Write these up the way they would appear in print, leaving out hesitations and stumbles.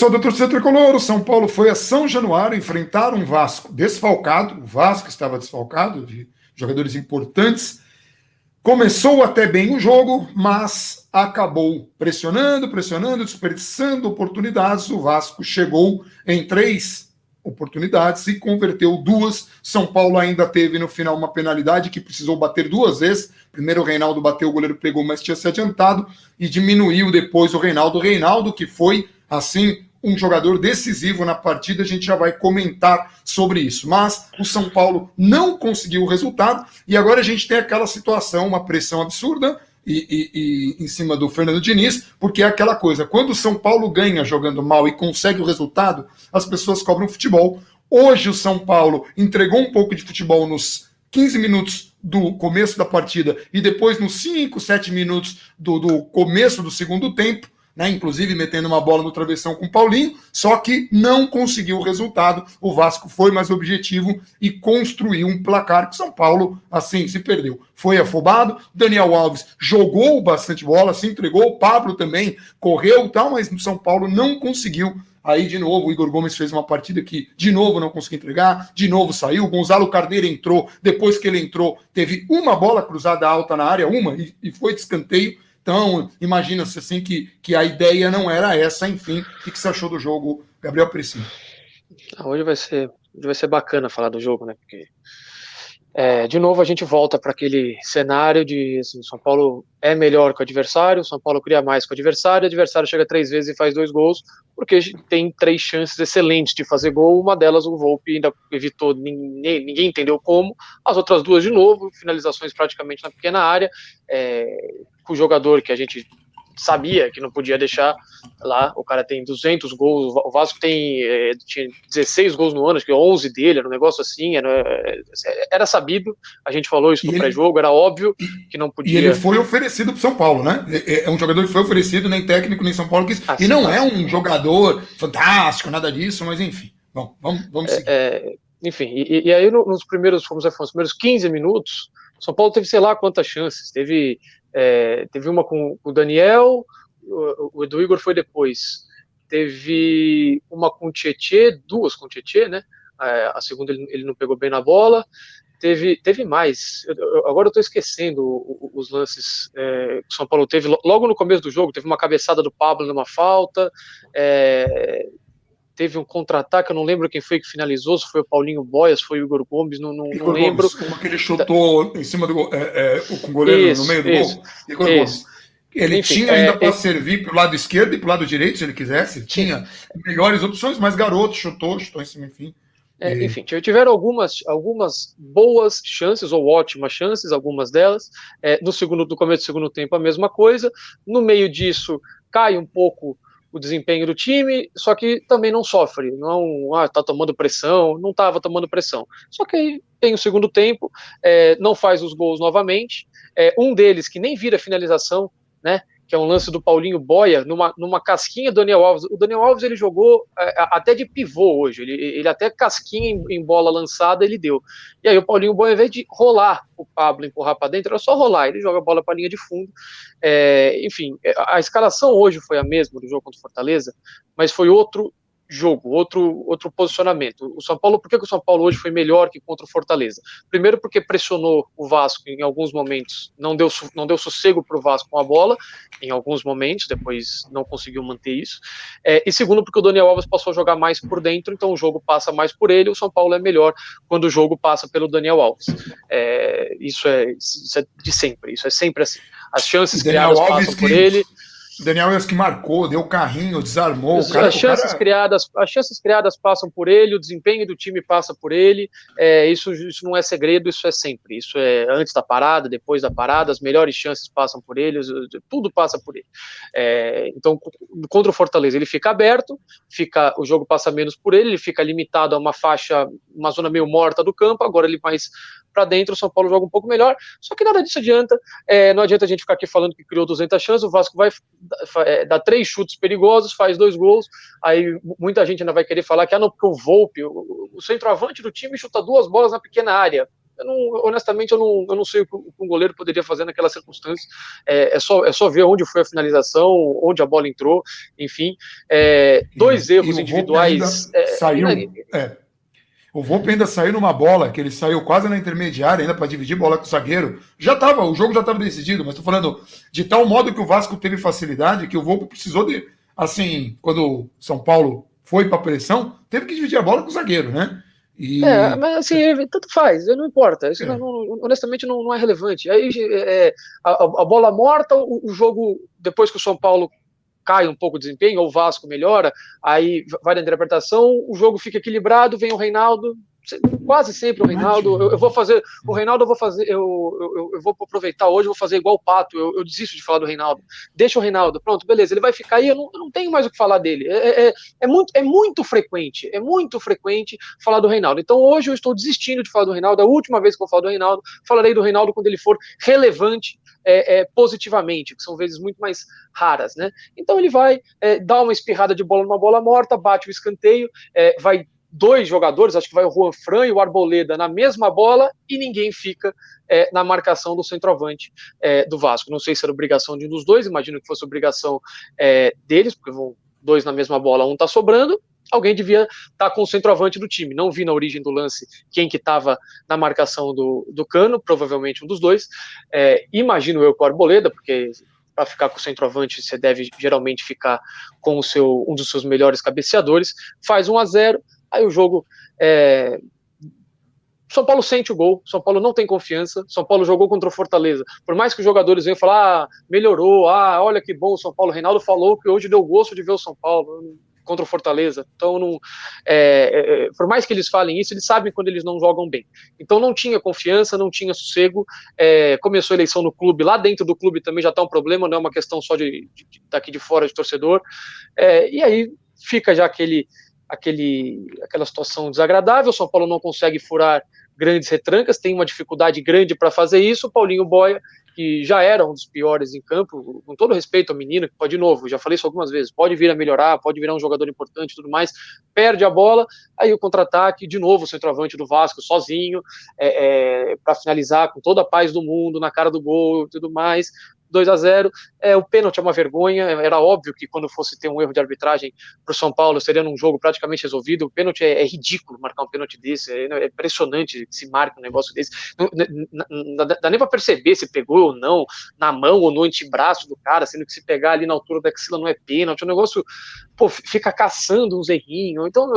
Pessoal da torcida tricolor, o São Paulo foi a São Januário enfrentar um Vasco desfalcado. O Vasco estava desfalcado de jogadores importantes. Começou até bem o jogo, mas acabou pressionando, desperdiçando oportunidades. O Vasco chegou em 3 oportunidades e converteu 2. São Paulo ainda teve no final uma penalidade que precisou bater 2 vezes. Primeiro o Reinaldo bateu, o goleiro pegou, mas tinha se adiantado e diminuiu depois o Reinaldo. Reinaldo, que foi, assim, um jogador decisivo na partida, a gente já vai comentar sobre isso. Mas o São Paulo não conseguiu o resultado e agora a gente tem aquela situação, uma pressão absurda e em cima do Fernando Diniz, porque é aquela coisa, quando o São Paulo ganha jogando mal e consegue o resultado, as pessoas cobram futebol. Hoje o São Paulo entregou um pouco de futebol nos 15 minutos do começo da partida e depois nos 5, 7 minutos do começo do segundo tempo, né, inclusive metendo uma bola no travessão com o Paulinho, só que não conseguiu o resultado. O Vasco foi mais objetivo e construiu um placar que São Paulo, assim, se perdeu. Foi afobado, Daniel Alves jogou bastante bola, se entregou, o Pablo também correu e tal, mas no São Paulo não conseguiu. Aí, de novo, o Igor Gomes fez uma partida que, de novo, não conseguiu entregar, de novo saiu, o Gonzalo Carneiro entrou, depois que ele entrou, teve uma bola cruzada alta na área, e foi de escanteio. Então, imagina-se assim que a ideia não era essa, enfim. O que você achou do jogo, Gabriel Precinho? Hoje vai ser bacana falar do jogo, né? Porque, de novo, a gente volta para aquele cenário de assim, São Paulo é melhor que o adversário, São Paulo cria mais que o adversário chega 3 vezes e faz 2 gols, porque tem 3 chances excelentes de fazer gol, uma delas o Volpi ainda evitou, ninguém entendeu como, as outras 2 de novo, finalizações praticamente na pequena área, com o jogador que a gente sabia que não podia deixar lá, o cara tem 200 gols, o Vasco tinha 16 gols no ano, acho que 11 dele, era um negócio assim, era sabido, a gente falou isso no pré-jogo, era óbvio que não podia... E ele foi oferecido para São Paulo, né? É um jogador que foi oferecido, nem técnico, nem São Paulo quis, e não é um jogador fantástico, nada disso, mas enfim, bom, vamos seguir. Enfim, e aí nos primeiros 15 minutos, São Paulo teve sei lá quantas chances, teve uma com o Daniel, o do Igor foi depois, teve uma com o Tietê, 2 com o Tietê, né? A segunda ele não pegou bem na bola, teve mais, agora eu estou esquecendo os lances que o São Paulo teve, logo no começo do jogo, teve uma cabeçada do Pablo numa falta, teve um contra-ataque, eu não lembro quem foi que finalizou, se foi o Paulinho Boia, se foi o Igor Gomes, não lembro. Gomes, uma que ele chutou em cima com o goleiro no meio do gol. Igor Gomes. Ele enfim, tinha ainda para servir para o lado esquerdo e para o lado direito, se ele quisesse. Ele tinha melhores opções, mas garoto chutou em cima, enfim. Enfim, tiveram algumas boas chances, ou ótimas chances, algumas delas. No começo do segundo tempo, a mesma coisa. No meio disso, cai um pouco o desempenho do time, só que também não sofre, não tá tomando pressão, não estava tomando pressão. Só que aí tem o segundo tempo, não faz os gols novamente, um deles que nem vira finalização, né, que é um lance do Paulinho Boia, numa casquinha do Daniel Alves. O Daniel Alves ele jogou até de pivô hoje, ele até casquinha em bola lançada ele deu. E aí o Paulinho Boia, ao invés de rolar o Pablo, empurrar para dentro, era só rolar, ele joga a bola para a linha de fundo. Enfim, a escalação hoje foi a mesma do jogo contra o Fortaleza, mas foi outro jogo, outro posicionamento. O São Paulo, por que o São Paulo hoje foi melhor que contra o Fortaleza? Primeiro porque pressionou o Vasco em alguns momentos, não deu sossego para o Vasco com a bola, em alguns momentos, depois não conseguiu manter isso. E segundo porque o Daniel Alves passou a jogar mais por dentro, então o jogo passa mais por ele, o São Paulo é melhor quando o jogo passa pelo Daniel Alves. Isso é de sempre, isso é sempre assim. As chances criadas passam por ele. Daniel Alves que marcou, deu carrinho, desarmou. As chances criadas passam por ele, o desempenho do time passa por ele. Isso não é segredo, isso é sempre. Isso é antes da parada, depois da parada, as melhores chances passam por ele, tudo passa por ele. Então, contra o Fortaleza, ele fica aberto, o jogo passa menos por ele fica limitado a uma faixa, uma zona meio morta do campo, agora ele mais para dentro, o São Paulo joga um pouco melhor, só que nada disso adianta, não adianta a gente ficar aqui falando que criou 200 chances, o Vasco vai dar 3 chutes perigosos, faz 2 gols, aí muita gente ainda vai querer falar que, porque o Volpi, o centroavante do time chuta 2 bolas na pequena área, honestamente, eu não sei o que um goleiro poderia fazer naquela circunstância. É só ver onde foi a finalização, onde a bola entrou, enfim. Dois erros individuais. O Volpe ainda saiu numa bola, que ele saiu quase na intermediária, ainda para dividir bola com o zagueiro. O jogo já estava decidido, mas estou falando de tal modo que o Vasco teve facilidade, que o Volpe precisou de, assim, quando o São Paulo foi para a pressão, teve que dividir a bola com o zagueiro, né? Mas assim, tanto faz, não importa. Isso honestamente não é relevante. Aí a bola morta, o jogo, depois que o São Paulo cai um pouco o desempenho, ou o Vasco melhora, aí vai na interpretação, o jogo fica equilibrado, vem o Reinaldo, quase sempre o Reinaldo, eu vou fazer, o Reinaldo eu vou fazer, eu vou aproveitar hoje, vou fazer igual o Pato, eu desisto de falar do Reinaldo, deixa o Reinaldo, pronto, beleza, ele vai ficar aí, eu não tenho mais o que falar dele, é muito frequente falar do Reinaldo, então hoje eu estou desistindo de falar do Reinaldo, a última vez que eu vou falar do Reinaldo, falarei do Reinaldo quando ele for relevante, positivamente, que são vezes muito mais raras, né? Então ele vai dar uma espirrada de bola numa bola morta, bate o escanteio, vai dois jogadores, acho que vai o Juan Fran e o Arboleda na mesma bola e ninguém fica na marcação do centroavante do Vasco. Não sei se era obrigação de um dos dois, imagino que fosse obrigação deles, porque vão dois na mesma bola, um tá sobrando, alguém devia estar com o centroavante do time. Não vi na origem do lance quem que estava na marcação do Cano, provavelmente um dos dois. Imagino eu com o Arboleda, porque para ficar com o centroavante você deve geralmente ficar com um dos seus melhores cabeceadores. Faz 1-0, aí o jogo... São Paulo sente o gol, São Paulo não tem confiança, São Paulo jogou contra o Fortaleza, por mais que os jogadores venham falar, melhorou, olha que bom o São Paulo, o Reinaldo falou que hoje deu gosto de ver o São Paulo contra o Fortaleza, então por mais que eles falem isso, eles sabem quando eles não jogam bem, então não tinha confiança, não tinha sossego, começou a eleição no clube, lá dentro do clube também já está um problema, não é uma questão só daqui de fora de torcedor, e aí fica já aquela situação desagradável, o São Paulo não consegue furar grandes retrancas, tem uma dificuldade grande para fazer isso, o Paulinho Boia, que já era um dos piores em campo, com todo respeito ao menino, que pode, de novo, já falei isso algumas vezes, pode vir a melhorar, pode virar um jogador importante e tudo mais, perde a bola, aí o contra-ataque, de novo o centroavante do Vasco sozinho, para finalizar com toda a paz do mundo, na cara do gol e tudo mais, 2-0, o pênalti é uma vergonha, era óbvio que quando fosse ter um erro de arbitragem para o São Paulo, seria num jogo praticamente resolvido, o pênalti é ridículo marcar um pênalti desse, é impressionante que se marque um negócio desse, não dá nem para perceber se pegou ou não, na mão ou no antebraço do cara, sendo que se pegar ali na altura da axila não é pênalti, o negócio, fica caçando uns errinhos, então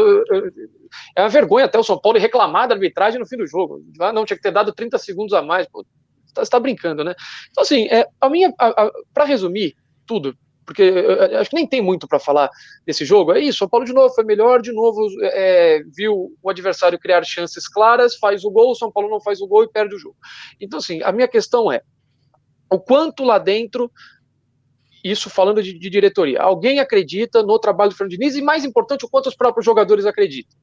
é uma vergonha até o São Paulo reclamar da arbitragem no fim do jogo, não tinha que ter dado 30 segundos a mais, você está brincando, né? Então, assim, para resumir tudo, porque eu acho que nem tem muito para falar desse jogo, é isso, o São Paulo de novo foi melhor, de novo viu o adversário criar chances claras, faz o gol, o São Paulo não faz o gol e perde o jogo. Então, assim, a minha questão é, o quanto lá dentro, isso falando de diretoria, alguém acredita no trabalho do Fernando Diniz e, mais importante, o quanto os próprios jogadores acreditam,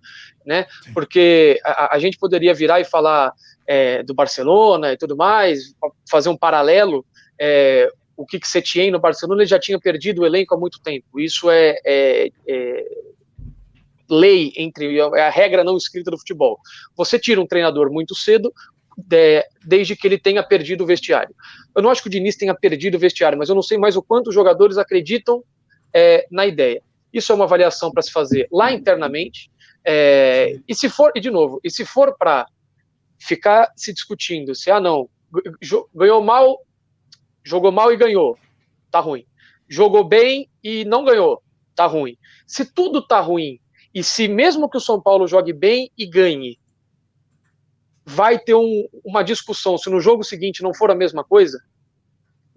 né? Porque a gente poderia virar e falar do Barcelona e tudo mais, fazer um paralelo, o que Setien no Barcelona, ele já tinha perdido o elenco há muito tempo, isso lei, é a regra não escrita do futebol. Você tira um treinador muito cedo, desde que ele tenha perdido o vestiário. Eu não acho que o Diniz tenha perdido o vestiário, mas eu não sei mais o quanto os jogadores acreditam na ideia. Isso é uma avaliação para se fazer lá internamente, e se for para ficar se discutindo se, não, ganhou mal, jogou mal e ganhou, tá ruim. Jogou bem e não ganhou, tá ruim. Se tudo tá ruim, e se mesmo que o São Paulo jogue bem e ganhe, vai ter uma discussão se no jogo seguinte não for a mesma coisa,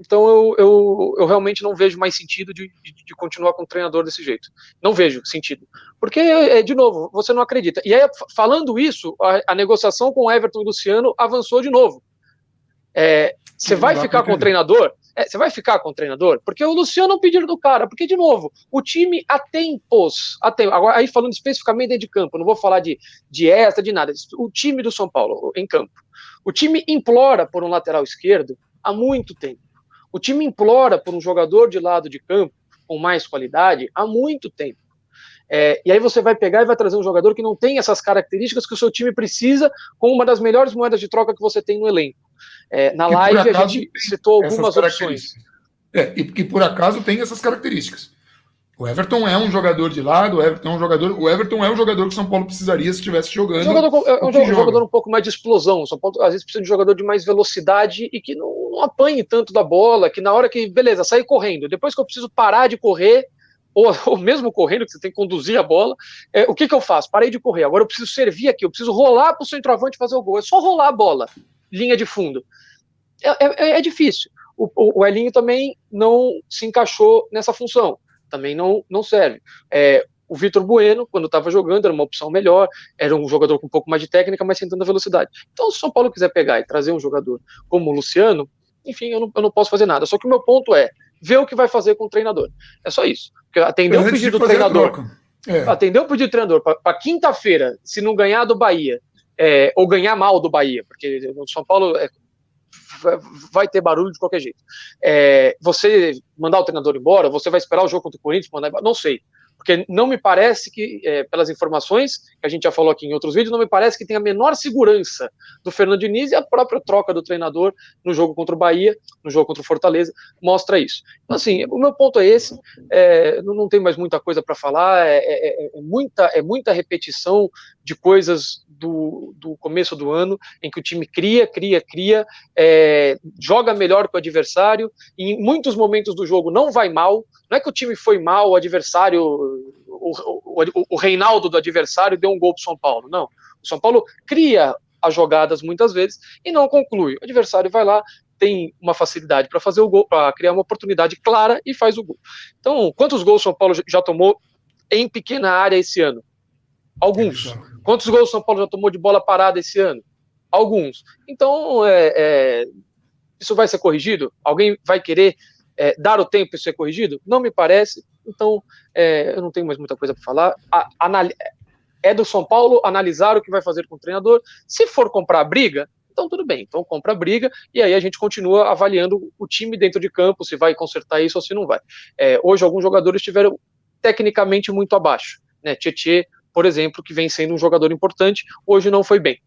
então eu realmente não vejo mais sentido de continuar com o treinador desse jeito. Não vejo sentido. Porque, de novo, você não acredita. E aí, falando isso, a negociação com o Everton e o Luciano avançou de novo. Você vai ficar com o treinador? Você vai ficar com o treinador? Porque o Luciano não pediu do cara. Porque, de novo, o time até impôs. Agora, aí falando especificamente dentro de campo, não vou falar de extra, de nada. O time do São Paulo, em campo. O time implora por um lateral esquerdo há muito tempo. O time implora por um jogador de lado de campo com mais qualidade há muito tempo. E aí você vai pegar e vai trazer um jogador que não tem essas características que o seu time precisa, com uma das melhores moedas de troca que você tem no elenco. Na live a gente citou algumas opções. E que por acaso tem essas características. O Everton é um jogador de lado, o Everton é um jogador que o São Paulo precisaria se estivesse jogando. É um jogador um pouco mais de explosão. O São Paulo às vezes precisa de um jogador de mais velocidade e que não apanhe tanto da bola, que na hora que, beleza, sair correndo, depois que eu preciso parar de correr, ou mesmo correndo, que você tem que conduzir a bola, o que eu faço? Parei de correr, agora eu preciso servir aqui, eu preciso rolar para o centroavante fazer o gol. É só rolar a bola, linha de fundo. É difícil. O Elinho também não se encaixou nessa função. Também não serve. O Vitor Bueno, quando estava jogando, era uma opção melhor, era um jogador com um pouco mais de técnica, mas sem tanta velocidade. Então, se o São Paulo quiser pegar e trazer um jogador como o Luciano, enfim, eu não posso fazer nada. Só que o meu ponto é ver o que vai fazer com o treinador. É só isso. Porque atender o pedido do treinador. Atender o pedido do treinador para quinta-feira, se não ganhar do Bahia, ou ganhar mal do Bahia, porque o São Paulo vai ter barulho de qualquer jeito. Você mandar o treinador embora, você vai esperar o jogo contra o Corinthians, mandar embora? Não sei. Porque não me parece que, pelas informações que a gente já falou aqui em outros vídeos, não me parece que tem a menor segurança do Fernando Diniz, e a própria troca do treinador no jogo contra o Bahia, no jogo contra o Fortaleza, mostra isso. Então, assim, o meu ponto é esse, não tem mais muita coisa para falar, muita repetição de coisas do começo do ano, em que o time cria, joga melhor que o adversário, e em muitos momentos do jogo não vai mal, não é que o time foi mal, o adversário, o Reinaldo do adversário deu um gol para o São Paulo, não. O São Paulo cria as jogadas muitas vezes e não conclui. O adversário vai lá, tem uma facilidade para fazer o gol, para criar uma oportunidade clara e faz o gol. Então, quantos gols o São Paulo já tomou em pequena área esse ano? Alguns. Quantos gols o São Paulo já tomou de bola parada esse ano? Alguns. Então, isso vai ser corrigido? Alguém vai querer dar o tempo para ser corrigido? Não me parece. Então, eu não tenho mais muita coisa para falar. É do São Paulo analisar o que vai fazer com o treinador. Se for comprar briga, então tudo bem. Então compra a briga e aí a gente continua avaliando o time dentro de campo, se vai consertar isso ou se não vai. Hoje alguns jogadores estiveram tecnicamente muito abaixo. Né? Tietê, por exemplo, que vem sendo um jogador importante, hoje não foi bem.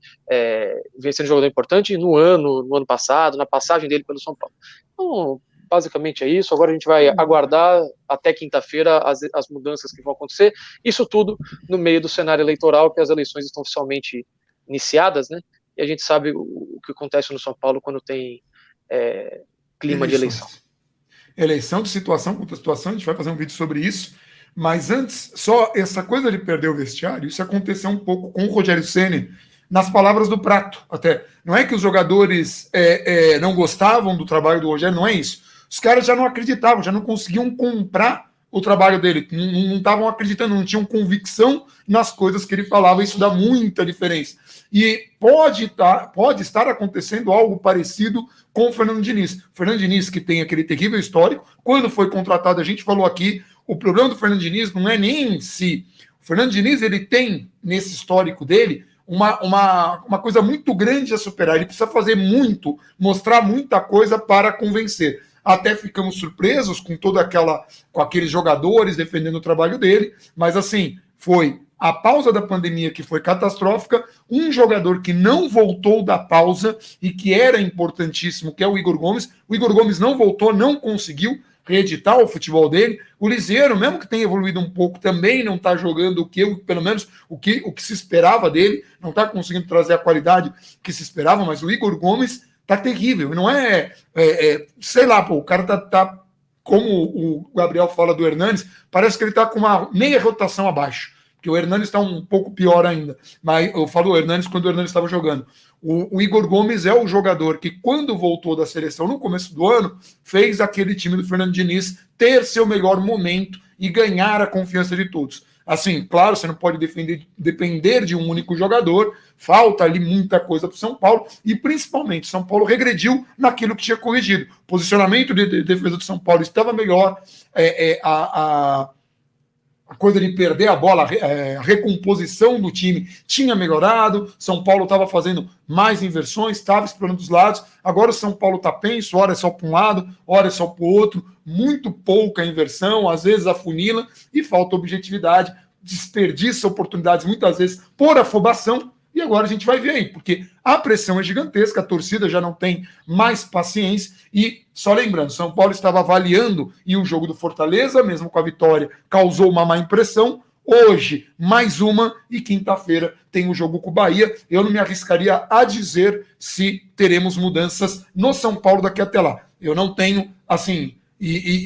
Vem sendo um jogador importante no ano passado, na passagem dele pelo São Paulo. Então, basicamente é isso. Agora a gente vai aguardar até quinta-feira as mudanças que vão acontecer. Isso tudo no meio do cenário eleitoral, que as eleições estão oficialmente iniciadas, né? E a gente sabe o que acontece no São Paulo quando tem clima de eleição. Eleição de situação contra situação, a gente vai fazer um vídeo sobre isso. Mas antes, só essa coisa de perder o vestiário, isso aconteceu um pouco com o Rogério Ceni, nas palavras do Prato, até. Não é que os jogadores não gostavam do trabalho do Rogério, não é isso. Os caras já não acreditavam, já não conseguiam comprar o trabalho dele, não estavam acreditando, não tinham convicção nas coisas que ele falava, isso dá muita diferença. E pode estar acontecendo algo parecido com o Fernando Diniz. O Fernando Diniz, que tem aquele terrível histórico, quando foi contratado, a gente falou aqui, o problema do Fernando Diniz não é nem em si. O Fernando Diniz, ele tem, nesse histórico dele, uma coisa muito grande a superar. Ele precisa fazer muito, mostrar muita coisa para convencer. Até ficamos surpresos com aqueles jogadores defendendo o trabalho dele, mas assim, foi a pausa da pandemia que foi catastrófica, um jogador que não voltou da pausa e que era importantíssimo, que é o Igor Gomes. O Igor Gomes não voltou, não conseguiu reeditar o futebol dele. O Liseiro, mesmo que tenha evoluído um pouco, também não está jogando pelo menos o que se esperava dele, não está conseguindo trazer a qualidade que se esperava, mas o Igor Gomes tá terrível. Não sei lá, o cara tá como o Gabriel fala do Hernanes, parece que ele tá com uma meia rotação abaixo, porque o Hernanes está um pouco pior ainda, mas eu falo o Hernanes quando o Hernanes estava jogando. O Igor Gomes é o jogador que, quando voltou da seleção no começo do ano, fez aquele time do Fernando Diniz ter seu melhor momento e ganhar a confiança de todos. Assim, claro, você não pode depender de um único jogador, falta ali muita coisa para o São Paulo, e principalmente São Paulo regrediu naquilo que tinha corrigido. O posicionamento de defesa do São Paulo estava melhor, a coisa de perder a bola, a recomposição do time tinha melhorado, São Paulo estava fazendo mais inversões, estava explorando os lados, agora o São Paulo está penso, hora é só para um lado, hora é só para o outro, muito pouca inversão, às vezes afunila e falta objetividade desperdiça oportunidades muitas vezes por afobação, e agora a gente vai ver aí, porque a pressão é gigantesca, a torcida já não tem mais paciência, e só lembrando, São Paulo estava avaliando e o jogo do Fortaleza, mesmo com a vitória, causou uma má impressão. Hoje, mais uma, e quinta-feira tem o jogo com o Bahia. Eu não me arriscaria a dizer se teremos mudanças no São Paulo daqui até lá. Eu não tenho, assim,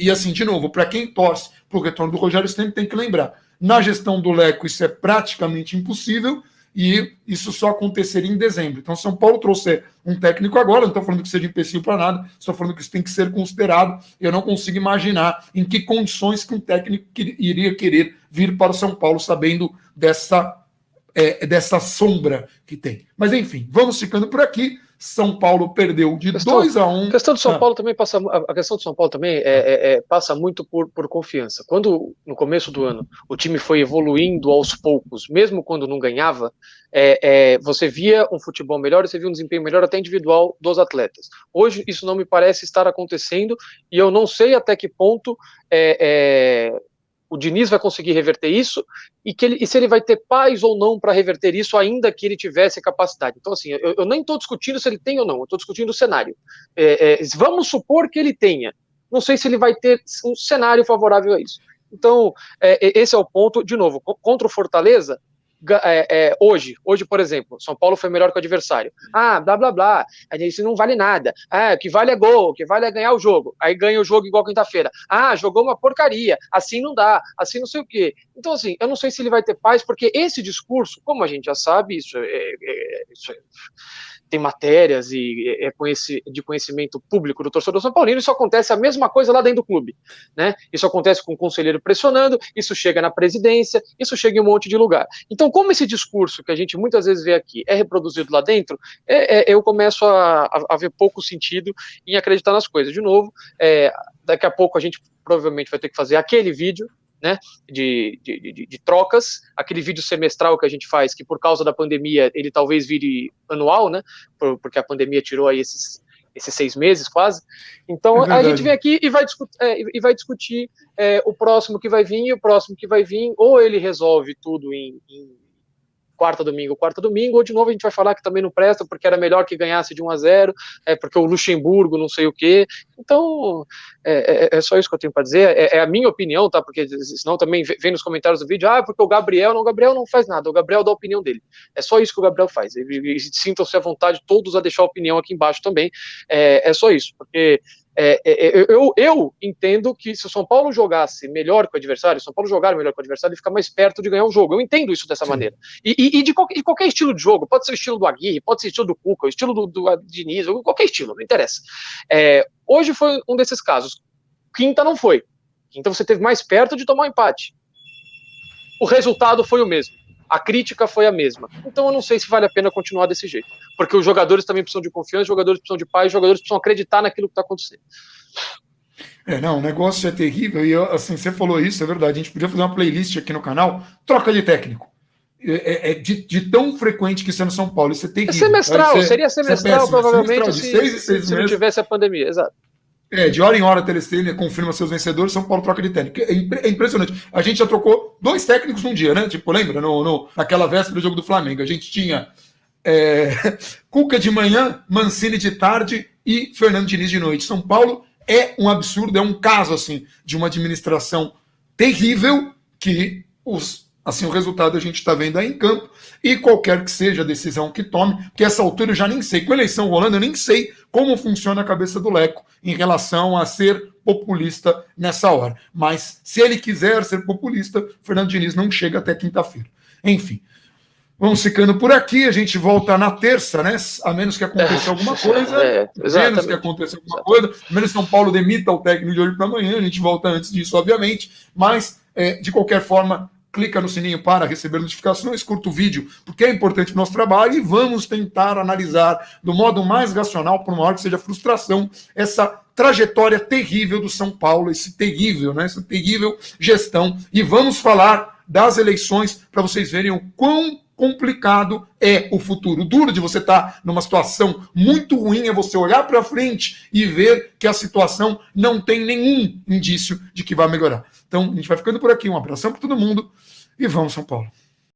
assim, de novo, para quem torce para o retorno do Rogério Ceni, tem que lembrar, na gestão do Leco isso é praticamente impossível, e isso só aconteceria em dezembro. Então, São Paulo trouxe um técnico agora, não estou falando que seja empecilho para nada, estou falando que isso tem que ser considerado. Eu não consigo imaginar em que condições que um técnico iria querer vir para o São Paulo sabendo dessa sombra que tem. Mas, enfim, vamos ficando por aqui. São Paulo perdeu de 2-1. A questão do São Paulo também passa. A questão do São Paulo também passa muito por confiança. Quando no começo do ano o time foi evoluindo aos poucos, mesmo quando não ganhava, você via um futebol melhor, você via um desempenho melhor até individual dos atletas. Hoje isso não me parece estar acontecendo e eu não sei até que ponto o Diniz vai conseguir reverter isso e se ele vai ter paz ou não para reverter isso, ainda que ele tivesse capacidade. Então, assim, eu nem estou discutindo se ele tem ou não, eu estou discutindo o cenário. Vamos supor que ele tenha. Não sei se ele vai ter um cenário favorável a isso. Então, esse é o ponto. De novo, contra o Fortaleza, hoje, por exemplo, São Paulo foi melhor que o adversário. Blá, blá, blá, isso não vale nada. O que vale é gol, o que vale é ganhar o jogo. Aí ganha o jogo igual quinta-feira. Jogou uma porcaria, assim não dá, assim não sei o quê. Então, assim, eu não sei se ele vai ter paz, porque esse discurso, como a gente já sabe, isso tem matérias e de conhecimento público do torcedor São Paulino, isso acontece a mesma coisa lá dentro do clube, né? Isso acontece com o conselheiro pressionando, isso chega na presidência, isso chega em um monte de lugar. Então, como esse discurso que a gente muitas vezes vê aqui é reproduzido lá dentro, eu começo a ver pouco sentido em acreditar nas coisas. De novo, daqui a pouco a gente provavelmente vai ter que fazer aquele vídeo, né, de trocas, aquele vídeo semestral que a gente faz, que por causa da pandemia ele talvez vire anual, né, porque a pandemia tirou aí esses 6 meses quase. Então a gente vem aqui e vai discutir o próximo que vai vir, e o próximo que vai vir, ou ele resolve tudo em quarta, domingo, ou de novo a gente vai falar que também não presta, porque era melhor que ganhasse de 1-0, porque o Luxemburgo não sei o quê. Então, é só isso que eu tenho para dizer, é a minha opinião, tá? Porque senão também vem nos comentários do vídeo, porque o Gabriel não faz nada, o Gabriel dá a opinião dele. É só isso que o Gabriel faz, e sintam-se à vontade todos a deixar a opinião aqui embaixo também, é só isso, porque eu entendo que se o São Paulo jogasse melhor que o adversário, ele fica mais perto de ganhar o jogo. Eu entendo isso dessa maneira. E de qualquer estilo de jogo, pode ser o estilo do Aguirre, pode ser o estilo do Cuca, o estilo do Diniz, qualquer estilo, não interessa. Hoje foi um desses casos. Quinta não foi. Quinta você teve mais perto de tomar um empate. O resultado foi o mesmo. A crítica foi a mesma. Então eu não sei se vale a pena continuar desse jeito. Porque os jogadores também precisam de confiança, os jogadores precisam de paz, os jogadores precisam acreditar naquilo que está acontecendo. O negócio é terrível. E assim, você falou isso, é verdade. A gente podia fazer uma playlist aqui no canal, troca de técnico. De tão frequente que isso é no São Paulo. Isso é terrível. Seria semestral, provavelmente, se não tivesse a pandemia. Exato. De hora em hora a Telestênia confirma seus vencedores, São Paulo troca de técnico. É impressionante. A gente já trocou 2 técnicos num dia, né? Tipo, lembra? Naquela véspera do jogo do Flamengo. A gente tinha Cuca de manhã, Mancini de tarde e Fernando Diniz de noite. São Paulo é um absurdo, é um caso assim de uma administração terrível que o resultado a gente está vendo aí em campo, e qualquer que seja a decisão que tome, porque essa altura eu já nem sei, com a eleição rolando, eu nem sei como funciona a cabeça do Leco em relação a ser populista nessa hora. Mas se ele quiser ser populista, Fernando Diniz não chega até quinta-feira. Enfim, vamos ficando por aqui, a gente volta na terça, né? A menos que aconteça alguma coisa, a menos que São Paulo demita o técnico de hoje para amanhã, a gente volta antes disso, obviamente, mas de qualquer forma, clica no sininho para receber notificações, curta o vídeo, porque é importante para o nosso trabalho, e vamos tentar analisar do modo mais racional, por maior que seja a frustração, essa trajetória terrível do São Paulo, essa terrível gestão, e vamos falar das eleições para vocês verem o quão complicado é o futuro. O duro de você estar numa situação muito ruim é você olhar para frente e ver que a situação não tem nenhum indício de que vai melhorar. Então, a gente vai ficando por aqui. Um abração para todo mundo E vamos, São Paulo.